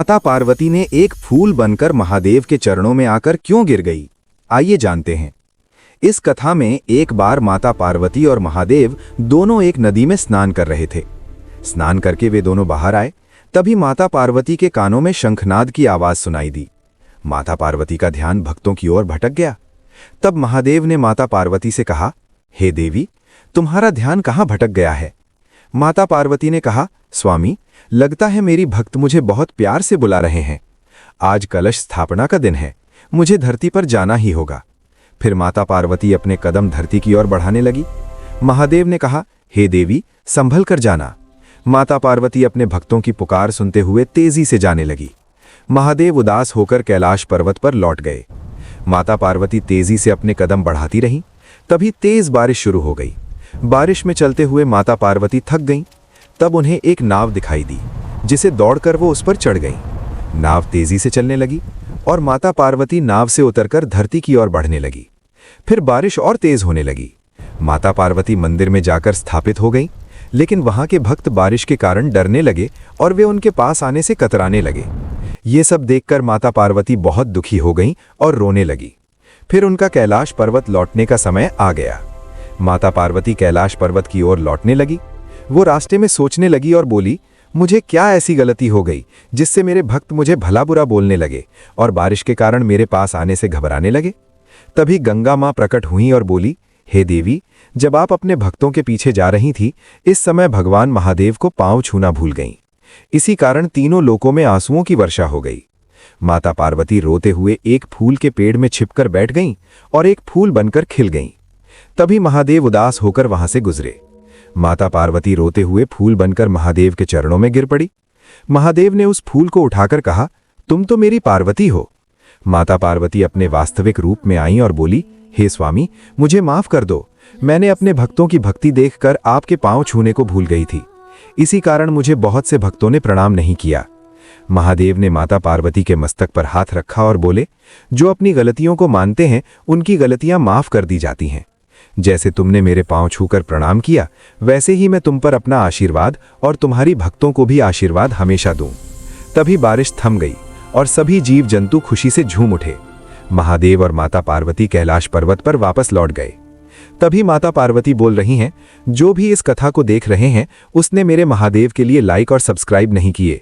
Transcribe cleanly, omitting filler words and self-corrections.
माता पार्वती ने एक फूल बनकर महादेव के चरणों में आकर क्यों गिर गई? आइए जानते हैं। इस कथा में एक बार माता पार्वती और महादेव दोनों एक नदी में स्नान कर रहे थे। स्नान करके वे दोनों बाहर आए, तभी माता पार्वती के कानों में शंखनाद की आवाज सुनाई दी। माता पार्वती का ध्यान भक्तों की ओर भटक गया। तब महादेव ने माता पार्वती से कहा, हे देवी, तुम्हारा ध्यान कहाँ भटक गया है? माता पार्वती ने कहा, स्वामी, लगता है मेरी भक्त मुझे बहुत प्यार से बुला रहे हैं। आज कलश स्थापना का दिन है, मुझे धरती पर जाना ही होगा। फिर माता पार्वती अपने कदम धरती की ओर बढ़ाने लगी। महादेव ने कहा, हे देवी, संभल कर जाना। माता पार्वती अपने भक्तों की पुकार सुनते हुए तेजी से जाने लगी। महादेव उदास होकर कैलाश पर्वत पर लौट गए। माता पार्वती तेजी से अपने कदम बढ़ाती रहीं। तभी तेज बारिश शुरू हो गई। बारिश में चलते हुए माता पार्वती थक गईं। तब उन्हें एक नाव दिखाई दी, जिसे दौड़कर वो उस पर चढ़ गईं। नाव तेजी से चलने लगी और माता पार्वती नाव से उतरकर धरती की ओर बढ़ने लगी। फिर बारिश और तेज होने लगी। माता पार्वती मंदिर में जाकर स्थापित हो गईं, लेकिन वहां के भक्त बारिश के कारण डरने लगे और वे उनके पास आने से कतराने लगे। ये सब देखकर माता पार्वती बहुत दुखी हो गईं और रोने लगी। फिर उनका कैलाश पर्वत लौटने का समय आ गया। माता पार्वती कैलाश पर्वत की ओर लौटने लगी। वो रास्ते में सोचने लगी और बोली, मुझे क्या ऐसी गलती हो गई जिससे मेरे भक्त मुझे भला बुरा बोलने लगे और बारिश के कारण मेरे पास आने से घबराने लगे। तभी गंगा माँ प्रकट हुई और बोली, हे देवी, जब आप अपने भक्तों के पीछे जा रही थी, इस समय भगवान महादेव को पांव छूना भूल गईं। इसी कारण तीनों लोकों में आंसुओं की वर्षा हो गई। माता पार्वती रोते हुए एक फूल के पेड़ में छिपकर बैठ गईं और एक फूल बनकर खिल गईं। तभी महादेव उदास होकर वहां से गुजरे। माता पार्वती रोते हुए फूल बनकर महादेव के चरणों में गिर पड़ी। महादेव ने उस फूल को उठाकर कहा, तुम तो मेरी पार्वती हो। माता पार्वती अपने वास्तविक रूप में आईं और बोली, हे स्वामी, मुझे माफ कर दो। मैंने अपने भक्तों की भक्ति देखकर आपके पांव छूने को भूल गई थी। इसी कारण मुझे बहुत से भक्तों ने प्रणाम नहीं किया। महादेव ने माता पार्वती के मस्तक पर हाथ रखा और बोले, जो अपनी गलतियों को मानते हैं उनकी गलतियां माफ कर दी जाती हैं। जैसे तुमने मेरे पांव छूकर प्रणाम किया, वैसे ही मैं तुम पर अपना आशीर्वाद और तुम्हारी भक्तों को भी आशीर्वाद हमेशा दूं। तभी बारिश थम गई और सभी जीव जंतु खुशी से झूम उठे। महादेव और माता पार्वती कैलाश पर्वत पर वापस लौट गए। तभी माता पार्वती बोल रही हैं, जो भी इस कथा को देख रहे हैं उसने मेरे महादेव के लिए लाइक और सब्सक्राइब नहीं किए।